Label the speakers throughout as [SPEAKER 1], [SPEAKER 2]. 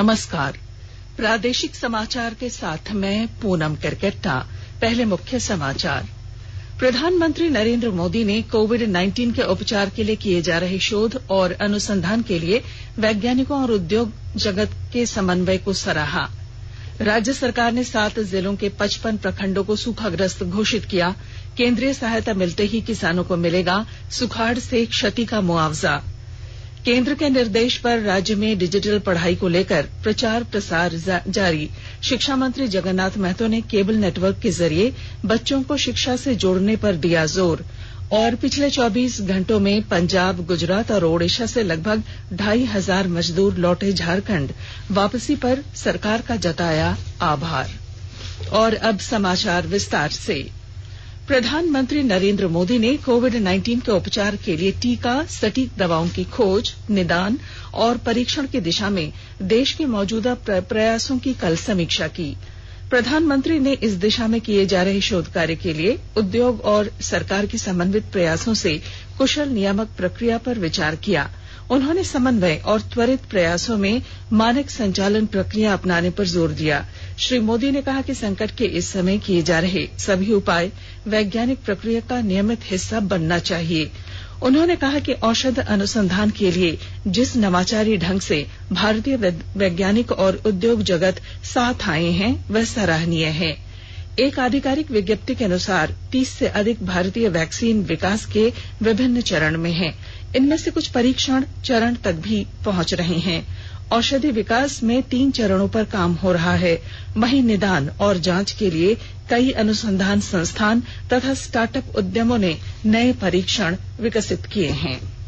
[SPEAKER 1] नमस्कार। प्रादेशिक समाचार के साथ मैं पूनम करकेट्टा। पहले मुख्य समाचार। प्रधानमंत्री नरेंद्र मोदी ने कोविड-19 के उपचार के लिए किए जा रहे शोध और अनुसंधान के लिए वैज्ञानिकों और उद्योग जगत के समन्वय को सराहा। राज्य सरकार ने 7 जिलों के 55 प्रखंडों को सूखाग्रस्त घोषित किया। केंद्रीय सहायता मिलते ही किसानों को मिलेगा सुखाड़ से क्षति का मुआवजा। केंद्र के निर्देश पर राज्य में डिजिटल पढ़ाई को लेकर प्रचार प्रसार जारी। शिक्षा मंत्री जगन्नाथ महतो ने केबल नेटवर्क के जरिए बच्चों को शिक्षा से जोड़ने पर दिया जोर। और पिछले 24 घंटों में पंजाब, गुजरात और ओडिशा से लगभग 2,500 मजदूर लौटे झारखंड। वापसी पर सरकार का जताया आभार। और अब समाचार विस्तार से। प्रधानमंत्री नरेंद्र मोदी ने कोविड-19 के उपचार के लिए टीका, सटीक दवाओं की खोज, निदान और परीक्षण की दिशा में देश के मौजूदा प्रयासों की कल समीक्षा की। प्रधानमंत्री ने इस दिशा में किए जा रहे शोध कार्य के लिए उद्योग और सरकार के समन्वित प्रयासों से कुशल नियामक प्रक्रिया पर विचार किया। उन्होंने समन्वय और त्वरित प्रयासों में मानक संचालन प्रक्रिया अपनाने पर जोर दिया। श्री मोदी ने कहा कि संकट के इस समय किए जा रहे सभी उपाय वैज्ञानिक प्रक्रिया का नियमित हिस्सा बनना चाहिए। उन्होंने कहा कि औषध अनुसंधान के लिए जिस नवाचारी ढंग से भारतीय वैज्ञानिक और उद्योग जगत साथ आए हैं वह सराहनीय है। एक आधिकारिक विज्ञप्ति के अनुसार 30 से अधिक भारतीय वैक्सीन विकास के विभिन्न चरण में हैं। इनमें से कुछ परीक्षण चरण तक भी पहुंच रहे हैं। औषधि विकास में 3 चरणों पर काम हो रहा है। वहीं निदान और जांच के लिए कई अनुसंधान संस्थान तथा स्टार्टअप उद्यमों ने नए परीक्षण विकसित किए हैं।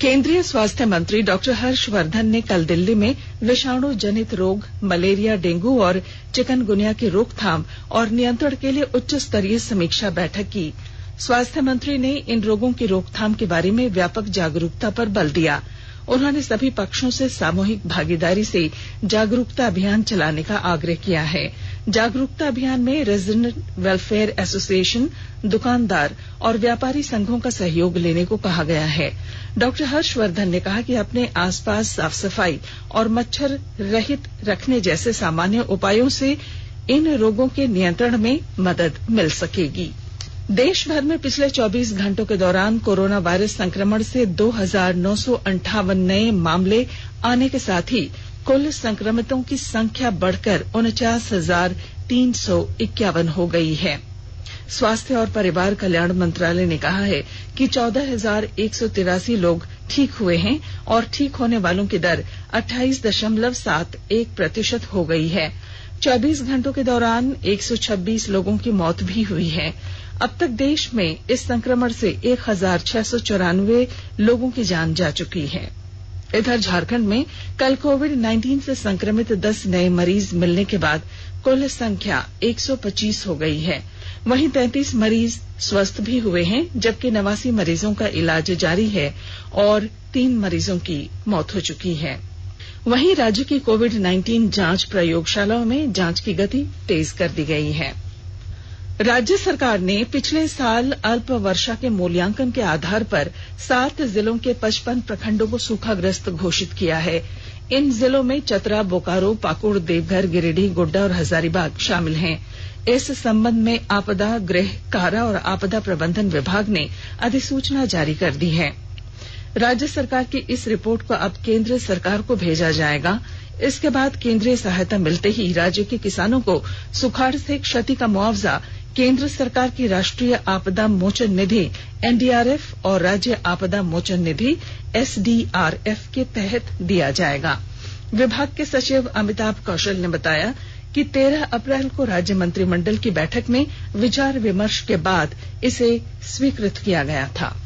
[SPEAKER 1] केंद्रीय स्वास्थ्य मंत्री डॉक्टर हर्षवर्धन ने कल दिल्ली में विषाणु जनित रोग, मलेरिया, डेंगू और चिकनगुनिया की रोकथाम और नियंत्रण के लिए उच्च स्तरीय समीक्षा बैठक की। स्वास्थ्य मंत्री ने इन रोगों की रोकथाम के बारे में व्यापक जागरूकता पर बल दिया। उन्होंने सभी पक्षों से सामूहिक भागीदारी से जागरूकता अभियान चलाने का आग्रह किया है। जागरूकता अभियान में रेजिडेंट वेलफेयर एसोसिएशन, दुकानदार और व्यापारी संघों का सहयोग लेने को कहा गया है। डॉक्टर हर्षवर्धन ने कहा कि अपने आसपास साफ सफाई और मच्छर रहित रखने जैसे सामान्य उपायों से इन रोगों के नियंत्रण में मदद मिल सकेगी। देश भर में पिछले 24 घंटों के दौरान कोरोना वायरस संक्रमण से 2,958 नए मामले आने के साथ ही कुल संक्रमितों की संख्या बढ़कर 49,351 हो गई है। स्वास्थ्य और परिवार कल्याण मंत्रालय ने कहा है कि 14,183 लोग ठीक हुए हैं और ठीक होने वालों की दर 28.71% हो गई है। 24 घंटों के दौरान 126 लोगों की मौत भी हुई है। अब तक देश में इस संक्रमण से 1,694 लोगों की जान जा चुकी है। इधर झारखंड में कल कोविड-19 से संक्रमित 10 नए मरीज मिलने के बाद कुल संख्या 125 हो गई है। वहीं 33 मरीज स्वस्थ भी हुए हैं, जबकि 89 मरीजों का इलाज जारी है और 3 मरीजों की मौत हो चुकी है। वहीं राज्य की कोविड-19 जांच प्रयोगशालाओं में जांच की गति तेज कर दी गई है। राज्य सरकार ने पिछले साल अल्प वर्षा के मूल्यांकन के आधार पर 7 जिलों के 55 प्रखंडों को सूखाग्रस्त घोषित किया है। इन जिलों में चतरा, बोकारो, पाकुड़, देवघर, गिरिडीह, गोड्डा और हजारीबाग शामिल हैं। इस संबंध में आपदा, गृह, कारा और आपदा प्रबंधन विभाग ने अधिसूचना जारी कर दी है। राज्य सरकार की इस रिपोर्ट को अब केंद्र सरकार को भेजा जाएगा। इसके बाद केंद्रीय सहायता मिलते ही राज्य के किसानों को सुखाड़ से क्षति का मुआवजा केंद्र सरकार की राष्ट्रीय आपदा मोचन निधि एनडीआरएफ और राज्य आपदा मोचन निधि एसडीआरएफ के तहत दिया जाएगा। विभाग के सचिव अमिताभ कौशल ने बताया कि 13 अप्रैल को राज्य मंत्रिमंडल की बैठक में विचार विमर्श के बाद इसे स्वीकृत किया गया था।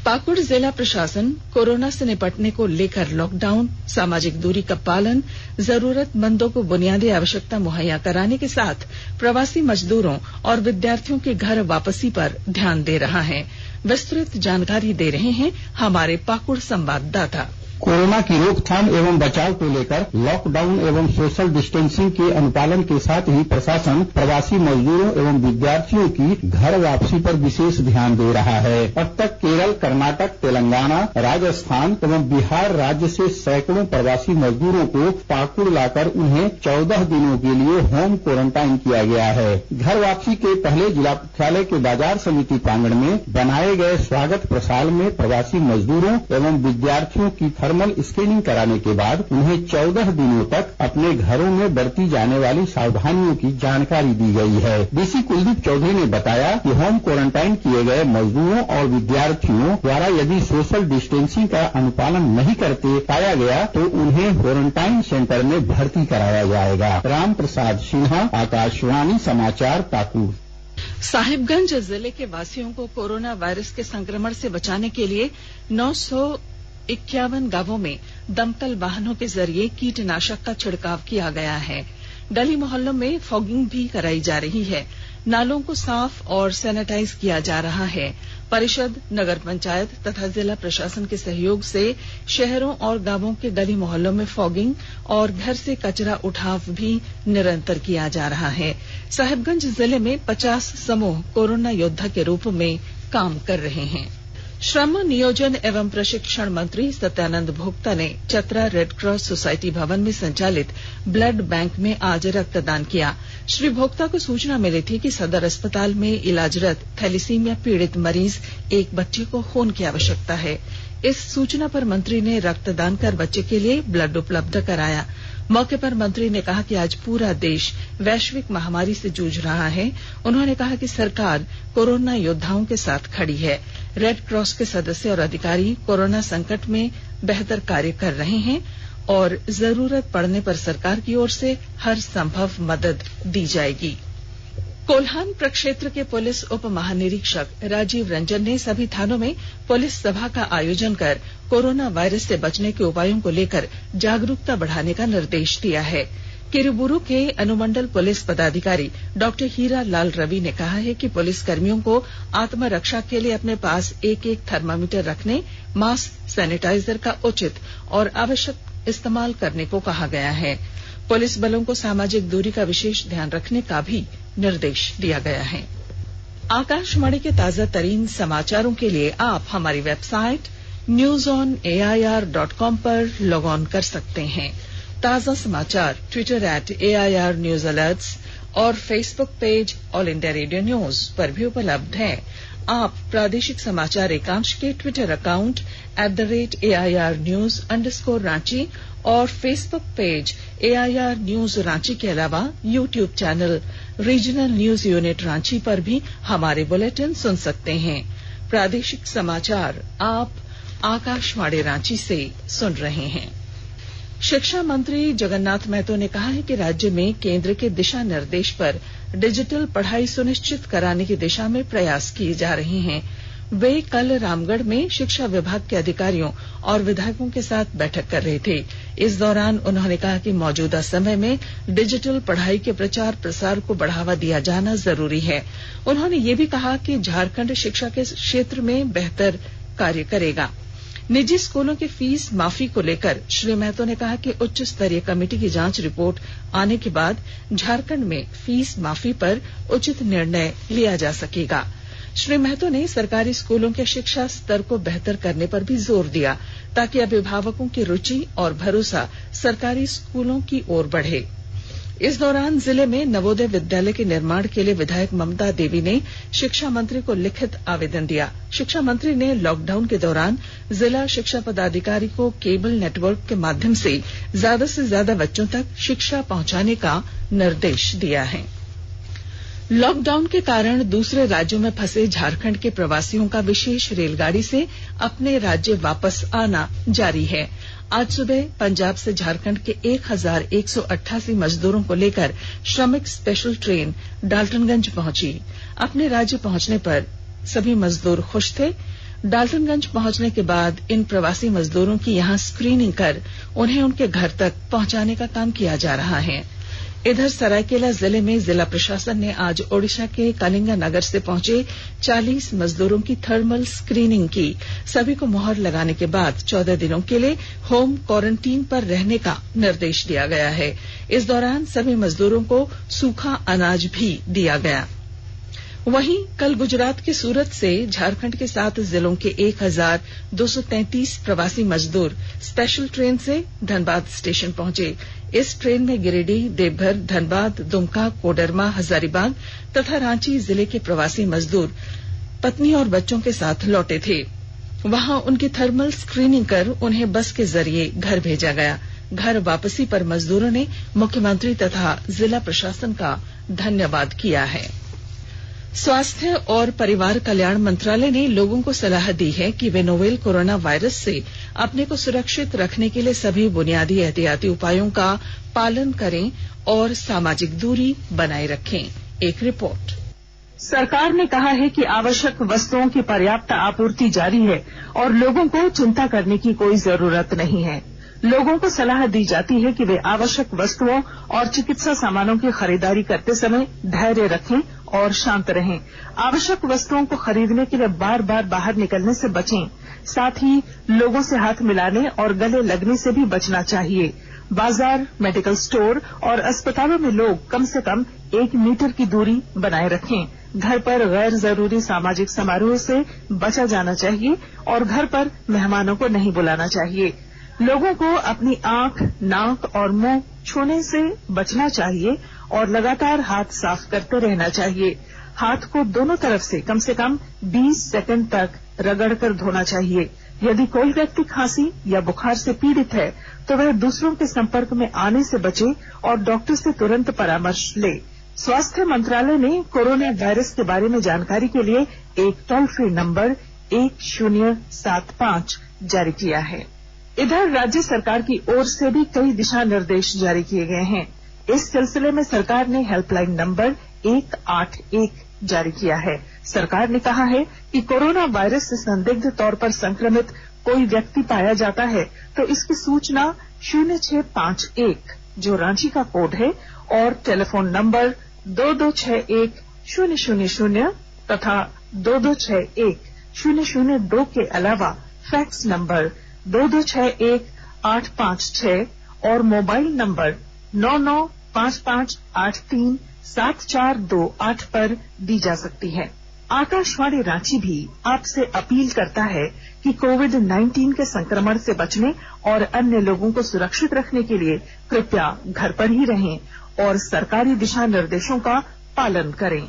[SPEAKER 1] पाकुड़ जिला प्रशासन कोरोना से निपटने को लेकर लॉकडाउन, सामाजिक दूरी का पालन, जरूरतमंदों को बुनियादी आवश्यकता मुहैया कराने के साथ प्रवासी मजदूरों और विद्यार्थियों की घर वापसी पर ध्यान दे रहा है। विस्तृत जानकारी दे रहे हैं हमारे पाकुड़ संवाददाता।
[SPEAKER 2] कोरोना की रोकथाम एवं बचाव को लेकर लॉकडाउन एवं सोशल डिस्टेंसिंग के अनुपालन के साथ ही प्रशासन प्रवासी मजदूरों एवं विद्यार्थियों की घर वापसी पर विशेष ध्यान दे रहा है। अब तक केरल, कर्नाटक, तेलंगाना, राजस्थान एवं बिहार राज्य से सैकड़ों प्रवासी मजदूरों को पाकुड़ लाकर उन्हें 14 दिनों के लिए होम क्वारंटाइन किया गया है। घर वापसी के पहले जिला मुख्यालय के बाजार समिति प्रांगण में बनाए गए स्वागत प्रसाल में प्रवासी मजदूरों एवं विद्यार्थियों की थर्मल स्क्रीनिंग कराने के बाद उन्हें 14 दिनों तक अपने घरों में बरती जाने वाली सावधानियों की जानकारी दी गई है। डीसी कुलदीप चौधरी ने बताया कि होम क्वारंटाइन किए गए मजदूरों और विद्यार्थियों द्वारा यदि सोशल डिस्टेंसिंग का अनुपालन नहीं करते पाया गया तो उन्हें क्वारंटाइन सेंटर में भर्ती कराया जाएगा। राम प्रसाद सिन्हा, आकाशवाणी समाचार, पाकुड़।
[SPEAKER 1] साहिबगंज जिले के वासियों को कोरोना वायरस के संक्रमण से बचाने के लिए 951 गांवों में दमकल वाहनों के जरिए कीटनाशक का छिड़काव किया गया है। गली मोहल्लों में फॉगिंग भी कराई जा रही है। नालों को साफ और सैनिटाइज किया जा रहा है। परिषद, नगर पंचायत तथा जिला प्रशासन के सहयोग से शहरों और गांवों के गली मोहल्लों में फॉगिंग और घर से कचरा उठाव भी निरंतर किया जा रहा है। साहिबगंज जिले में 50 समूह कोरोना योद्धा के रूप में काम कर रहे हैं। श्रम नियोजन एवं प्रशिक्षण मंत्री सत्यानंद भोक्ता ने चतरा रेड क्रॉस सोसाइटी भवन में संचालित ब्लड बैंक में आज रक्तदान किया। श्री भोक्ता को सूचना मिली थी कि सदर अस्पताल में इलाजरत थैलेसीमिया पीड़ित मरीज एक बच्चे को खून की आवश्यकता है। इस सूचना पर मंत्री ने रक्तदान कर बच्चे के लिए ब्लड उपलब्ध कराया। मौके पर मंत्री ने कहा कि आज पूरा देश वैश्विक महामारी से जूझ रहा है। उन्होंने कहा कि सरकार कोरोना योद्धाओं के साथ खड़ी है। रेड क्रॉस के सदस्य और अधिकारी कोरोना संकट में बेहतर कार्य कर रहे हैं और जरूरत पड़ने पर सरकार की ओर से हर संभव मदद दी जाएगी। कोल्हान प्रक्षेत्र के पुलिस उप महानिरीक्षक राजीव रंजन ने सभी थानों में पुलिस सभा का आयोजन कर कोरोना वायरस से बचने के उपायों को लेकर जागरूकता बढ़ाने का निर्देश दिया है। किरीबुरू के अनुमंडल पुलिस पदाधिकारी डॉक्टर हीरा लाल रवि ने कहा है कि पुलिस कर्मियों को आत्मरक्षा के लिए अपने पास एक थर्मामीटर रखने, मास्क, सैनिटाइजर का उचित और आवश्यक इस्तेमाल करने को कहा गया है। पुलिस बलों को सामाजिक दूरी का विशेष ध्यान रखने का भी निर्देश दिया गया है। आकाशवाणी के ताजा तरीन समाचारों के लिए आप हमारी वेबसाइट newsonair.com पर लॉग ऑन कर सकते हैं। ताजा समाचार ट्विटर @AIR News Alerts और Facebook page all India radio news पर भी उपलब्ध है। आप प्रादेशिक समाचार एकांश के ट्विटर अकाउंट @AIR News _ और Facebook page AIR News Ranchi के अलावा YouTube channel regional news unit Ranchi पर भी हमारे बुलेटिन सुन सकते हैं। प्रादेशिक समाचार आप आकाशवाणी रांची से सुन रहे हैं। शिक्षा मंत्री जगन्नाथ महतो ने कहा है कि राज्य में केंद्र के दिशा निर्देश पर डिजिटल पढ़ाई सुनिश्चित कराने की दिशा में प्रयास किए जा रहे हैं। वे कल रामगढ़ में शिक्षा विभाग के अधिकारियों और विधायकों के साथ बैठक कर रहे थे। इस दौरान उन्होंने कहा कि मौजूदा समय में डिजिटल पढ़ाई के प्रचार प्रसार को बढ़ावा दिया जाना जरूरी है। उन्होंने ये भी कहा कि झारखंड शिक्षा के क्षेत्र में बेहतर कार्य करेगा। निजी स्कूलों की फीस माफी को लेकर श्री महतो ने कहा कि उच्च स्तरीय कमेटी की जांच रिपोर्ट आने के बाद झारखंड में फीस माफी पर उचित निर्णय लिया जा सकेगा। श्री महतो ने सरकारी स्कूलों के शिक्षा स्तर को बेहतर करने पर भी जोर दिया ताकि अभिभावकों की रुचि और भरोसा सरकारी स्कूलों की ओर बढ़े। इस दौरान जिले में नवोदय विद्यालय के निर्माण के लिए विधायक ममता देवी ने शिक्षा मंत्री को लिखित आवेदन दिया। शिक्षा मंत्री ने लॉकडाउन के दौरान जिला शिक्षा पदाधिकारी को केबल नेटवर्क के माध्यम से ज्यादा बच्चों तक शिक्षा पहुंचाने का निर्देश दिया है। लॉकडाउन के कारण दूसरे राज्यों में फंसे झारखंड के प्रवासियों का विशेष रेलगाड़ी से अपने राज्य वापस आना जारी है। आज सुबह पंजाब से झारखंड के 1188 मजदूरों को लेकर श्रमिक स्पेशल ट्रेन डाल्टनगंज पहुंची। अपने राज्य पहुंचने पर सभी मजदूर खुश थे। डाल्टनगंज पहुंचने के बाद इन प्रवासी मजदूरों की यहां स्क्रीनिंग कर उन्हें उनके घर तक पहुंचाने का काम किया जा रहा है। इधर सरायकेला जिले में जिला प्रशासन ने आज ओडिशा के कलिंगा नगर से पहुंचे 40 मजदूरों की थर्मल स्क्रीनिंग की। सभी को मुहर लगाने के बाद 14 दिनों के लिए होम क्वारंटीन पर रहने का निर्देश दिया गया है। इस दौरान सभी मजदूरों को सूखा अनाज भी दिया गया। वहीं कल गुजरात के सूरत से झारखंड के 7 जिलों के 1233 प्रवासी मजदूर स्पेशल ट्रेन से धनबाद स्टेशन पहुंचे। इस ट्रेन में गिरिडीह, देवघर, धनबाद, दुमका, कोडरमा, हजारीबाग तथा रांची जिले के प्रवासी मजदूर पत्नी और बच्चों के साथ लौटे थे। वहां उनकी थर्मल स्क्रीनिंग कर उन्हें बस के जरिए घर भेजा गया। घर वापसी पर मजदूरों ने मुख्यमंत्री तथा जिला प्रशासन का धन्यवाद किया है। स्वास्थ्य और परिवार कल्याण मंत्रालय ने लोगों को सलाह दी है कि वे नोवेल कोरोना वायरस से अपने को सुरक्षित रखने के लिए सभी बुनियादी एहतियाती उपायों का पालन करें और सामाजिक दूरी बनाए रखें। एक रिपोर्ट।
[SPEAKER 3] सरकार ने कहा है कि आवश्यक वस्तुओं की पर्याप्त आपूर्ति जारी है और लोगों को चिंता करने की कोई जरूरत नहीं है। लोगों को सलाह दी जाती है कि वे आवश्यक वस्तुओं और चिकित्सा सामानों की खरीदारी करते समय धैर्य रखें और शांत रहें। आवश्यक वस्तुओं को खरीदने के लिए बार बार बाहर निकलने से बचें। साथ ही लोगों से हाथ मिलाने और गले लगने से भी बचना चाहिए। बाजार, मेडिकल स्टोर और अस्पतालों में लोग कम से कम 1 मीटर की दूरी बनाए रखें। घर पर गैर जरूरी सामाजिक समारोह से बचा जाना चाहिए और घर पर मेहमानों को नहीं बुलाना चाहिए। लोगों को अपनी आंख, नाक और मुंह छूने से बचना चाहिए और लगातार हाथ साफ करते रहना चाहिए। हाथ को दोनों तरफ से कम 20 सेकंड तक रगड़कर धोना चाहिए। यदि कोई व्यक्ति खांसी या बुखार से पीड़ित है तो वह दूसरों के संपर्क में आने से बचे और डॉक्टर से तुरंत परामर्श ले। स्वास्थ्य मंत्रालय ने कोरोना वायरस के बारे में जानकारी के लिए एक टोल फ्री नंबर 1075 जारी किया है। इधर राज्य सरकार की ओर से भी कई दिशा निर्देश जारी किए गए हैं। इस सिलसिले में सरकार ने हेल्पलाइन नंबर 181 जारी किया है। सरकार ने कहा है कि कोरोना वायरस से संदिग्ध तौर पर संक्रमित कोई व्यक्ति पाया जाता है तो इसकी सूचना 0651 जो रांची का कोड है और टेलीफोन नंबर 2261-000 तथा 2261-002 के अलावा फैक्स नंबर 2261-856 और मोबाइल नंबर 9955837428 पर दी जा सकती है। आकाशवाणी रांची भी आपसे अपील करता है कि कोविड-19 के संक्रमण से बचने और अन्य लोगों को सुरक्षित रखने के लिए कृपया घर पर ही रहें और सरकारी दिशा निर्देशों का पालन करें।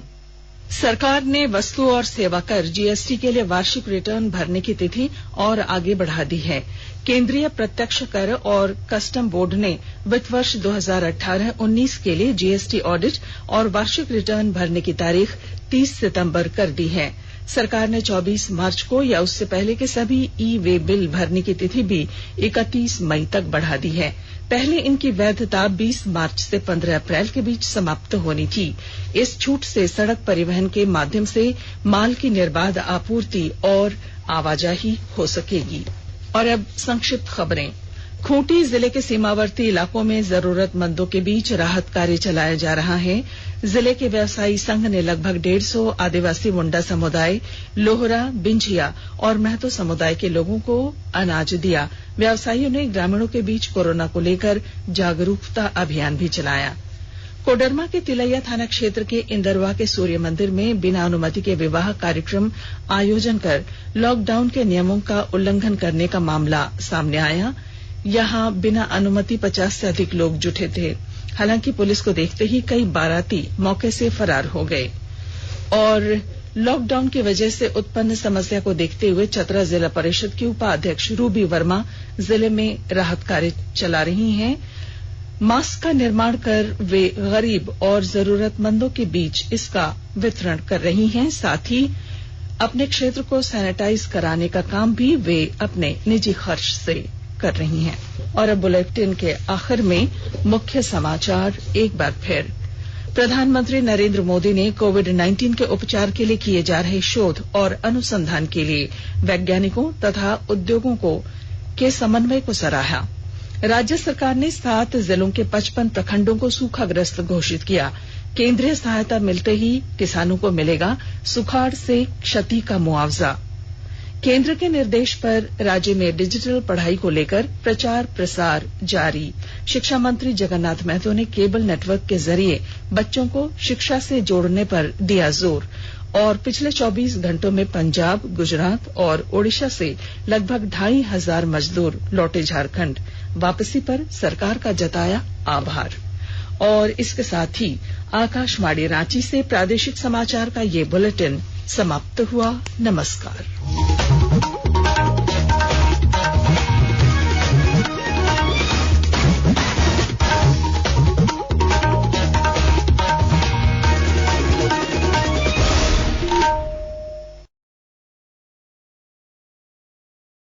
[SPEAKER 1] सरकार ने वस्तु और सेवा कर जीएसटी के लिए वार्षिक रिटर्न भरने की तिथि और आगे बढ़ा दी है। केंद्रीय प्रत्यक्ष कर और कस्टम बोर्ड ने वित्त वर्ष 2018-19 के लिए जीएसटी ऑडिट और वार्षिक रिटर्न भरने की तारीख 30 सितंबर कर दी है। सरकार ने 24 मार्च को या उससे पहले के सभी ई वे बिल भरने की तिथि भी 31 मई तक बढ़ा दी है। पहले इनकी वैधता 20 मार्च से 15 अप्रैल के बीच समाप्त होनी थी। इस छूट से सड़क परिवहन के माध्यम से माल की निर्बाध आपूर्ति और आवाजाही हो सकेगी। और अब संक्षिप्त खबरें। खूंटी जिले के सीमावर्ती इलाकों में जरूरतमंदों के बीच राहत कार्य चलाया जा रहा है। जिले के व्यवसायी संघ ने लगभग 150 आदिवासी मुंडा समुदाय, लोहरा, बिंझिया और महतो समुदाय के लोगों को अनाज दिया। व्यवसायियों ने ग्रामीणों के बीच कोरोना को लेकर जागरूकता अभियान भी चलाया। कोडरमा के तिलैया थाना क्षेत्र के इंदरवा के सूर्य मंदिर में बिना अनुमति के विवाह कार्यक्रम आयोजन कर लॉकडाउन के नियमों का उल्लंघन करने का मामला सामने आया। यहां बिना अनुमति 50 से अधिक लोग जुटे थे। हालांकि पुलिस को देखते ही कई बाराती मौके से फरार हो गए। और लॉकडाउन की वजह से उत्पन्न समस्या को देखते हुए चतरा जिला परिषद की उपाध्यक्ष रूबी वर्मा जिले में राहत कार्य चला रही हैं। मास्क का निर्माण कर वे गरीब और जरूरतमंदों के बीच इसका वितरण कर रही हैं। साथ ही अपने क्षेत्र को सैनिटाइज कराने का काम भी वे अपने निजी खर्च से कर रही हैं। और अब बुलेटिन के आखिर में मुख्य समाचार एक बार फिर। प्रधानमंत्री नरेंद्र मोदी ने कोविड-19 के उपचार के लिए किए जा रहे शोध और अनुसंधान के लिए वैज्ञानिकों तथा उद्योगों के समन्वय को सराहा। राज्य सरकार ने 7 जिलों के 55 प्रखंडों को सूखाग्रस्त घोषित किया। केंद्रीय सहायता मिलते ही किसानों को मिलेगा सुखाड़ से क्षति का मुआवजा। केंद्र के निर्देश पर राज्य में डिजिटल पढ़ाई को लेकर प्रचार प्रसार जारी। शिक्षा मंत्री जगन्नाथ महतो ने केबल नेटवर्क के जरिए बच्चों को शिक्षा से जोड़ने पर दिया जोर। और पिछले 24 घंटों में पंजाब, गुजरात और ओडिशा से लगभग 2,500 मजदूर लौटे झारखंड। वापसी पर सरकार का जताया आभार। और इसके साथ ही आकाशवाणी रांची से प्रादेशिक समाचार का ये बुलेटिन समाप्त हुआ। नमस्कार।